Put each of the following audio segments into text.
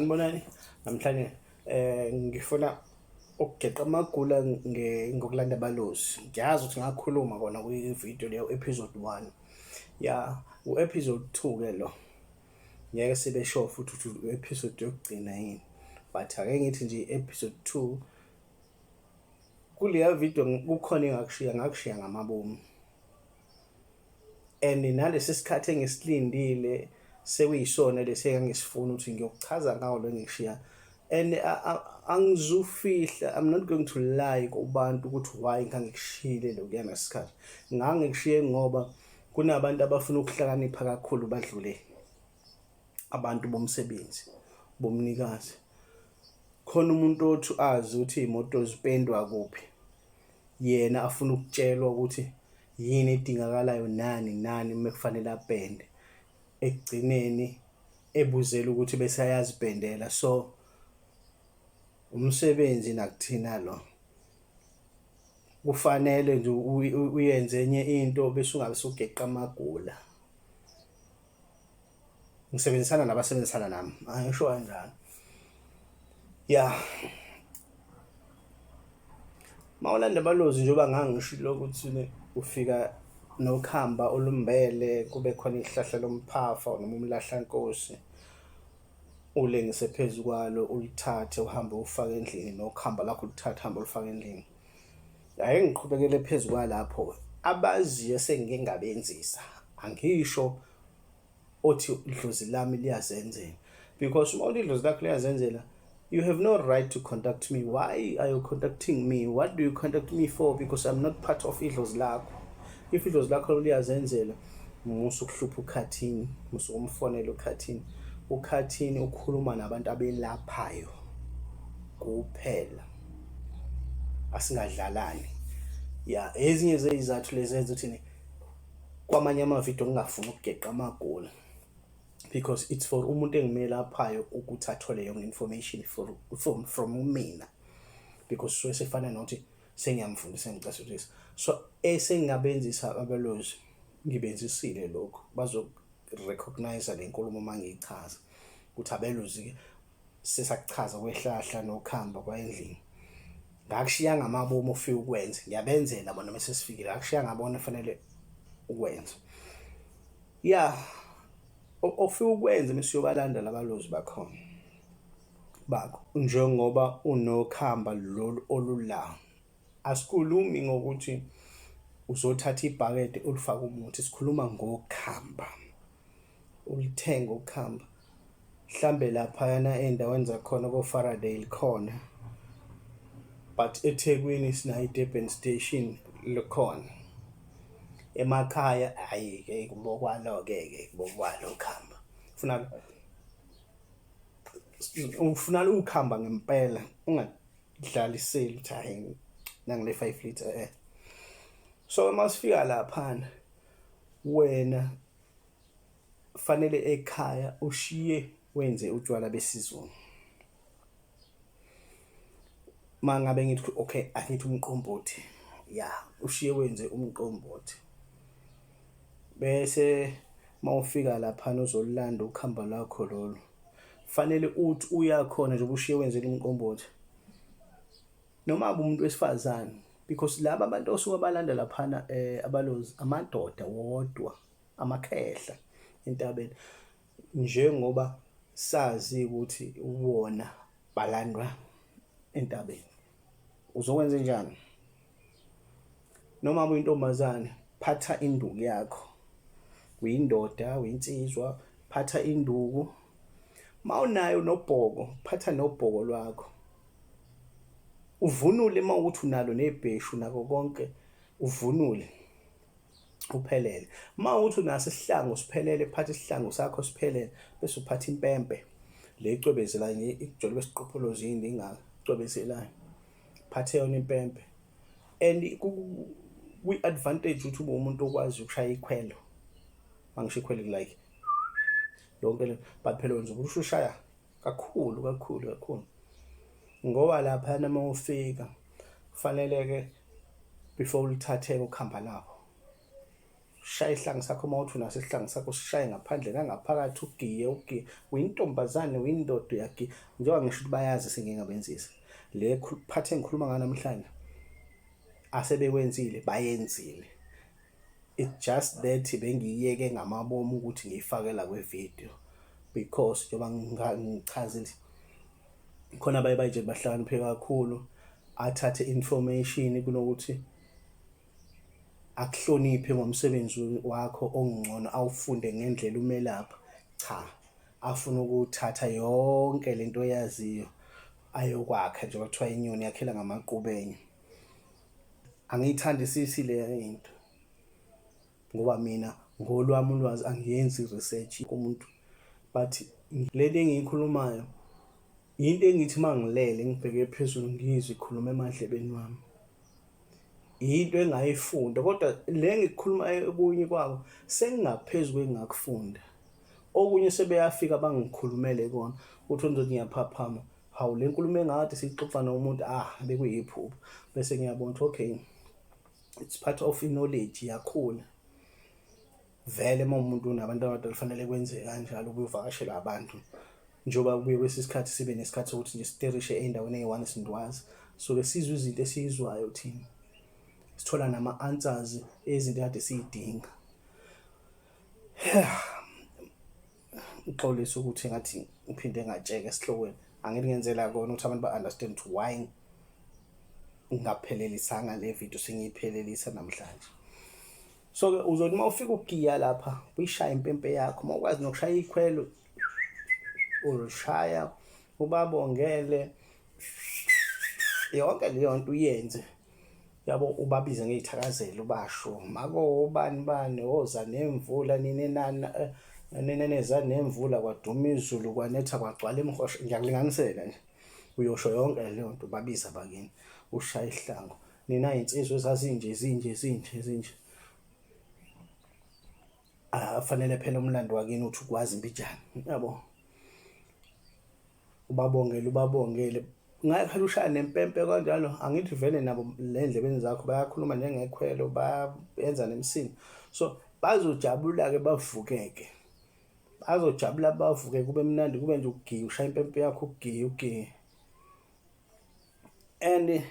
Ngibonani namhlanje ngifuna ukugeqa amagula ngokulanda Abalozi. Ngiyazi ukuthi ngakhuluma kona kwi-video leyo episode 1. Ya, u-episode 2 ke lo. Ngeke sibe sure futhi ukuthi u-episode yokugcina yini. But ake ngithi nje episode 2 kuleya video kukhona ngakushiya ngamabomu. And nalesi sikhathi engisilindile sekuyisona lesi engisifuna ukuthi ngiyokuchaza ngawo lo ngishiya. And angizufihla, I'm not going to lie kubantu ukuthi why ngangikushiyile lokuya ngesikhathi. Ngangikushiye ngoba kunabantu abafuna ukuhlakanipha kakhulu badlule abantu bomsebenzi bomnikazi. Khona umuntu othi azi ukuthi imoto zipendwa kuphi, yena afuna ukutshelwa ukuthi yini edingakalayo nani mekufanele apende, ekugcineni ebuzela ukuthi bese ayazipendela. So umsebenzi nakuthina lo kufanele nje uyenze enye into bese ungabe sugeqa amagula. Ngisebenzisana nabasebenzisana nami, angisho kanjalo. Yeah, mawulanda Abalozi njengoba ngangishilo ukuthi ufika nokhamba olumbele, kube khona ihlahla lomphafa noma umlahlankosi, ulengise phezu kwalo, ulithathe uhambe ufake endlini, nokhamba lakho ulithathe uhambe ulifake endlini. Ake ngiqhubekele phezu kwalapho abaziyo sengike ngabenzisa, angisho othi idlozi lami liyazenzela, because uma idlozi lakho liyazenzela, you have no right to contact me. Why are you contacting me? What do you contact me for? Because I'm not part of idlozi lakho. If idlozi lakho liyazenzela, musu kuhlupha ukhathini, musu umfonela ukhathini. Ukhathini ukhuluma nabantu abelaphayo kuphela, asingadlalani. Ya, ezinye zezizathu lezi ezenza ukuthi kwamanye amavidiyo ngingafuni ukugeqa amagula, because it's for umuntu engimelaphayo ukuthi athole yonke information from mina, because so sefana nokuthi sengiyamfundisa ngicasutisa. So esengingabenzisa Abalozi ngibenzisile lokho, bazorecognize le nkulumo mangiyichaza ukuthi Abalozi sesakuchaza kwehlahla nokhamba kwaendlini. Ngakushiya ngamabomu ofika ukwenza, ngiyabenzela bona bese sifikile, akushiya ngabona fanele ukwenza. Yeah, ofika ukwenza mesiyobalanda laBalozi bakhona bakho njengoba unokhamba lolu olula. Asikhulumi ngokuthi uzothatha ibhakede ulifaka umuthi, sikhuluma ngokhamba, ulithenga ukhamba. Mhlambe lapha yana endaweni zakhona ko Faraday likhona, but eThekwini sina iDurban station likhona. Emakhaya hayi kubokwalo ke kubokwalo khamba. Ufuna ukuhamba ngempela, ungadlaliseli ukuthi hayi nangile 5 liter. So masifika lapha wena fanele ekhaya ushiye wenze utshwala besizulu. Mangabe ngithi okay, angithi umqombothi, ya ushiye wenze umqombothi. Bese mawufika lapha uzolanda ukhamba lakho lolo, fanele uthi uyakhona nje ubushiye wenze umqombothi noma umuntu wesifazane, because laba abantu osuka balanda lapha Abalozi amadoda wodwa, amakhehla entabeni, njengoba sazi ukuthi wona balandwa entabeni. Uzokwenza njani? Noma uyintombazane, phatha induku yakho. Uyindoda, uyinsizwa, phatha induku. Mawunayo nobhoko, phatha nobhoko lwakho. Uvunule mawuthi unalo nebheshu nako konke, uvunule uphelele. Mawuthi unaso isihlangu siphelele, phatha isihlangu sakho siphelele, bese uphatha impempe le icwebezela ikujolo besiqopholozini ingacwebezelayo. Phathe yona impempe. And kwi-advantage ukuthi ube umuntu okwazi ukushaya ikhwelo. Mangisho ikhwelo like yonke le, but phela nje ushaya kakhulu. Ngoba lapha nama ufika kufanele ke before ulithathe ukhamba lapho shaya isihlangu sakho mawuthi unaso isihlangu sakho sishaye ngaphandle nangaphakathi ugiye uyintombazane uyindoda uyagiya njengoba ngisho ukuthi bayazi sengingabenzisa le phathe engikhuluma ngayo namhlanje asebekwenzile bayenzile. It's just that bengiyeke ngamabomu ukuthi ngiyifake la kwe-video because njengoba ngichazile khona baye bahlakaniphe kakhulu athathe information kunokuthi akuhloniphe ngomsebenzi wakho ongcono awufunde ngendlela umelapha. Cha, afuna ukuthatha yonke lento oyaziyo ayokwakha nje kuthiwa inyoni yakhela ngamaqubenya. Angiyithandisisi le into ngoba mina ngolwami ulwazi angiyenzi research kumuntu, but lento engiyikhulumayo into engithi mangilele ngibheke phezulu ngizwe ikhuluma emadlebeni wami, into engayifunda kodwa le ngikhuluma okunye kwabo sengingaphezulu kwengakufunda. Okunye sebeyafika bangikhulumele kona uthi ngizothi ngiyaphaphama, hawu le nkulumo engade siyixoxa nomuntu bekuyiphupho, bese ngiyabona ukuthi okay, it's part of knowledge yakhula. Vele uma umuntu unabantu abadala kufanele kwenze kanjalo ukuvakashela abantu njengoba kubuye kwesisikhathi sibe nesikhathi sokuthi nje sterishe endaweni eyi-1 sindwazi, so lesizwe izinto esiyizwayo thina sithola nama-answers ezinto kade siyidinga. Uxolisa ukuthi ngathi ngiphinde ngatsheka esihlokweni, angithi ngenzela kona ukuthi abantu ba-understand ukuthi why ngingaphelelisa le video sengiyiphelelisa namhlanje. So-ke uzothi uma ufika ugiya lapha uyishaya impempe yakho, uma ukwazi nokushaya ikhwelo ulishaya, ubabongele yonke leyo nto uyenze yabo, ubabize ngey'thakazelo ubasho mako ubani oza nemvula nineneza nemvula kwaduma izulu kwanetha kwagcwala emhosha, ngiyakulinganisela nje uyosho yonke leyo nto babiza bakini ushaya isihlangu. Nina insizwe ezazinje fanele phela umlando wakini uthi ukwazi impijana yabo, ubabongele ngaye ushaya nempempe kanjalo. Angithi vele nabo le ndlebeni zakho bayakhuluma njengekhwelo, bayenza nemisindo, so bazojabula-ke bavukeke, bazojabula bavuke kube mnandi, kube nje ugiye ushaya impempe yakho ugiye. And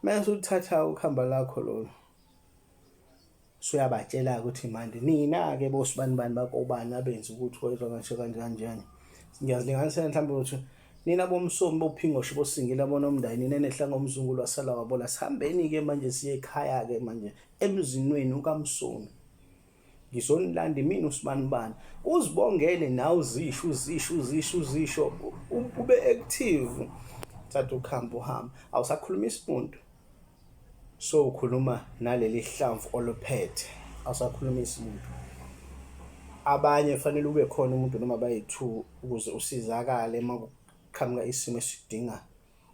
mase uthatha ukuhamba lakho lolo suyabatshela ukuthi manje nina-ke bosibani bakobani abenza ukuthi kwezwa kanjani. Ngiyazilinganisela mhlawumbe ukuthi nina bomsomi bophingoshe bosingila bonomndani, nina nehlanga omzungulu wasala wabola, sihambeni-ke manje siye ekhaya-ke manje emzini wenu kaMsomi, ngizonilanda mina usibani uzibongele nawe uzisho ube active. Thatha ukuhamba uhamba, awusakhuluma isimuntu, so ukhuluma naleli hlamvu oluphethe, awusakhulumisa umuntu. Abanye fanele ube khona umuntu noma bayi-2 ukuze usizakale uma kuqhamuka isimo esidinga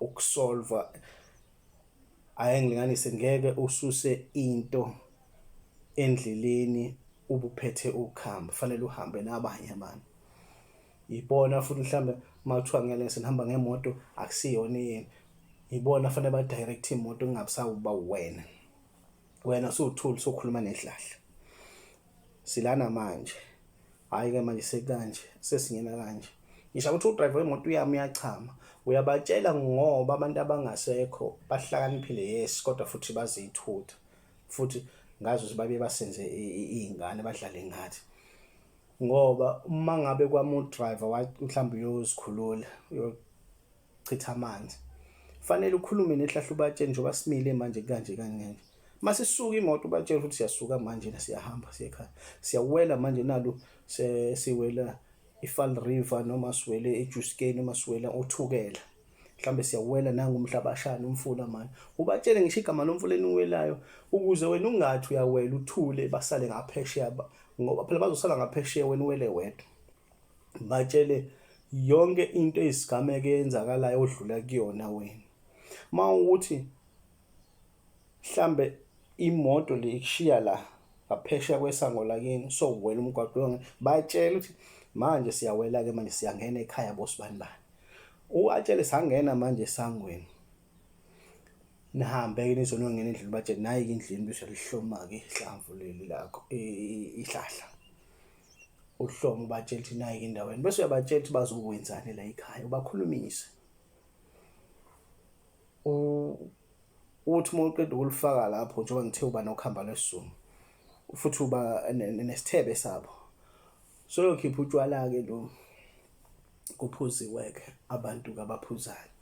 ukusolva. Ngilinganise, ngeke ususe into endleleni ubuphethe ukuhamba, fanele uhambe nabanye abantu. Ibona futhi mhlambe makuthiwa ngiyalenga nihamba ngemoto akusiyona yena, ibona fanele ba-direct imoto kungabisawuba wena suwuthuli sokhuluma nehlahla. Silana manje, hhayi-ke manje sekanje sesingena kanje. Ngisho ukuthi udriver wemoto yami uyachama, uyabatshela ngoba abantu abangasekho bahlakaniphile, yes, kodwa futhi bazithutha, futhi ngazi ukuthi babe basenze iy'ngane badlale ngathi. Ngoba uma ngabe kwami udriver mhlawumbe uyozikhulula uyochitha amanzi, fanele ukhulume nehlahla ubatshele njengoba simile manje kanje. Mase sisuka imoto ubatshele ukuthi siyasuka manje siyahamba siya ekhaya, siyawela manje nalo siwela iFall River noma siwele eJuskeni noma siwela uThukela, mhlambe siyawela nangumhlabashana umfula manje. Ubatshele ngisho igama lomfula eniwelayo ukuze wena ungathi uyawela uthule basale ngaphesheya, ngoba phela bazosala ngaphesheya wena uwele wedwa. Batshele yonke into eyisigameko eyenzakalayo odlula kuyona wena. Mawukuthi mhlambe imoto le ikushiya la ngaphesheya kwesango lakini, so wena umgwaqo yonke, batshele ukuthi manje siyawela-ke manje siyangena ekhaya bosibani. Uwatshele sangena manje esangweni, nihambe-ke nizonongena endlini batshele nayi-ke endlini bese lihloma-ke ihlamvu leli lakho ihlahla uhloma ubatshela ukuthi nayi-ke endaweni bese uyabatshela ukuthi bazokwenzani la ekhaya ubakhulumise uthi uma uqeda ukulifaka lapho njengoba ngithe uba nokuhamba lwesizungu futhi uba nesithebe sabo soyokhipha utshwala-ke lo kuphuziwe-ke abantu-ke abaphuzayo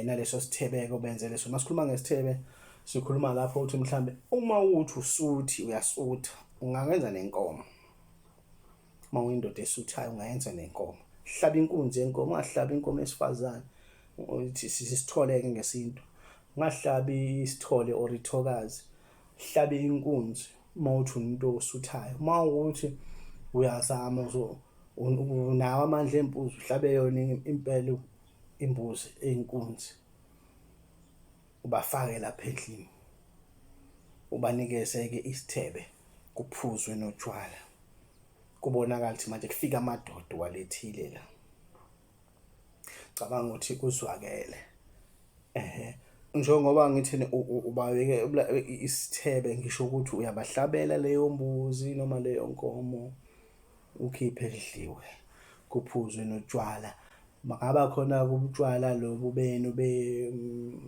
naleso sithebe-ke obenzele sona. Masikhuluma ngesithebe sikhuluma lapho ukuthi mhlambe uma uthi usuthi uyasutha ungayenza nenkomo. Uma uyindoda esuthayo ungayenza nenkomo. Hlaba inkunzi yenkomo, ungahlabi inkomo yesifazane ukuthi sisithole-ke ngesintu. Ungahlabi isithole or ithokazi, hlabe inkunzi uma uthi umuntu osuthayo. Uma ukuthi uyazama unawo amandla embuzi uhlabe yona impela imbuzi eyinkunzi ubafake lapha endlini ubanikeze-ke isithebe kuphuzwe notshwala kubonakala ukuthi manje kufika amadoda walethile la cabanga ukuthi kuzwakele njengoba ngithini ubaweke isithebe ngisho ukuthi uyabahlabela leyo mbuzi noma leyo nkomo ukhiphe edliwe kuphuzwe notshwala. Makaba khona kubutshwala lobu benu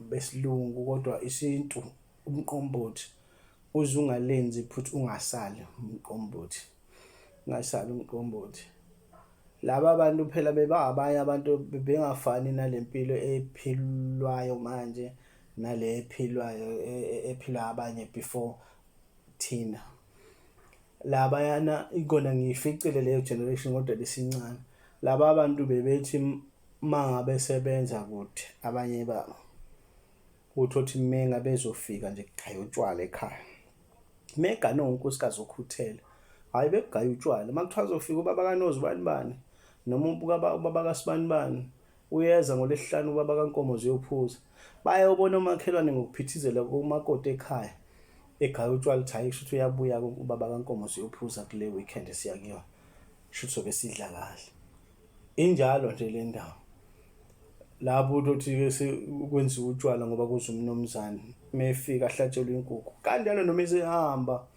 besilungu kodwa isintu umqombothi uze ungalenzi futhi ungasali umqombothi laba bantu phela abanye abantu bengafani nalempilo ephilwayo manje nale ephilwa abanye before thina labayana ikona ngiyificile leyo generation kodwa lesincane. Laba abantu bebethi mangabe sebenza kude abanye babo uthi menga bezofika nje kukhaya utshwala ekhaya mega unkosikazi ukhuthele hayi begaya utshwala makuthiwa azofika ubaba kaNozi bani noma ubaba kaSibani uyeza ngolesihlanu ubaba kaNkomo ziyophuza bayobona umakhelwane ngokuphithizela kumakoti ekhaya egaya utshwala uthi hayi kusho uyabuya ubaba kaNkomo ziyophuza kule weekend esiyakuyona sho sobe sidla kahle injalo nje le ndawo lapho uthi sekwenziwa utshwala ngoba kuze umnomzane mefika ahlatshelwe inkukhu kanjalo noma isehamba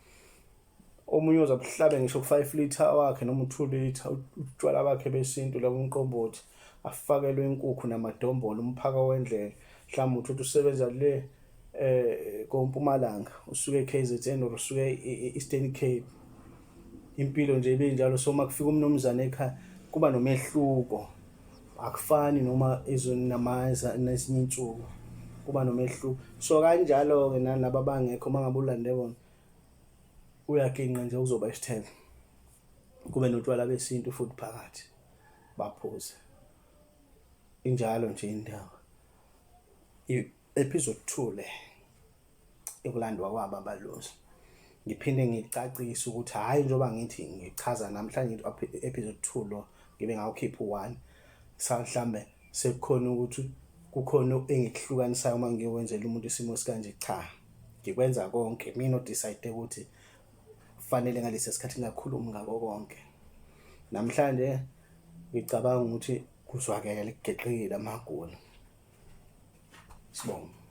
omunye uzabuhlabe ngisho ku5 liter wakhe noma u2 liter utshwala bakhe besintu la umqombothi afakelwe inkukhu namadombolo umphaka wendlela mhlawumbe uthi usebenza le koMpumalanga usuke eKZN or usuke eEastern Cape impilo nje ibinjalo so makufika umnomzane ekhaya kuba nomehluko akufani noma izonamaza nezinye insuku kuba nomehluko so kanjalo-ke nalabo abangekho mangabe ulande bona uyaginqa nje uzoba isithebe kube notshwala besintu futhi phakathi baphuze injalo nje indawo episode 2 le ekulandwa kwabo abalozi ngiphinde ngicacise ukuthi hayi njengoba ngithi ngichaza namhlanje episode 2 lo ngibe ngawukhipha u1 mhlambe sekukhona ukuthi kukhona engikuhlukanisayo uma ngiwenzela umuntu isimo sikanje cha ngikwenza konke mina odecide ukuthi kufanele ngalesi sikhathi ngakhuluma ngako konke namhlanje ngicabanga ukuthi kuzwakele kugeqile amagoli sibonga.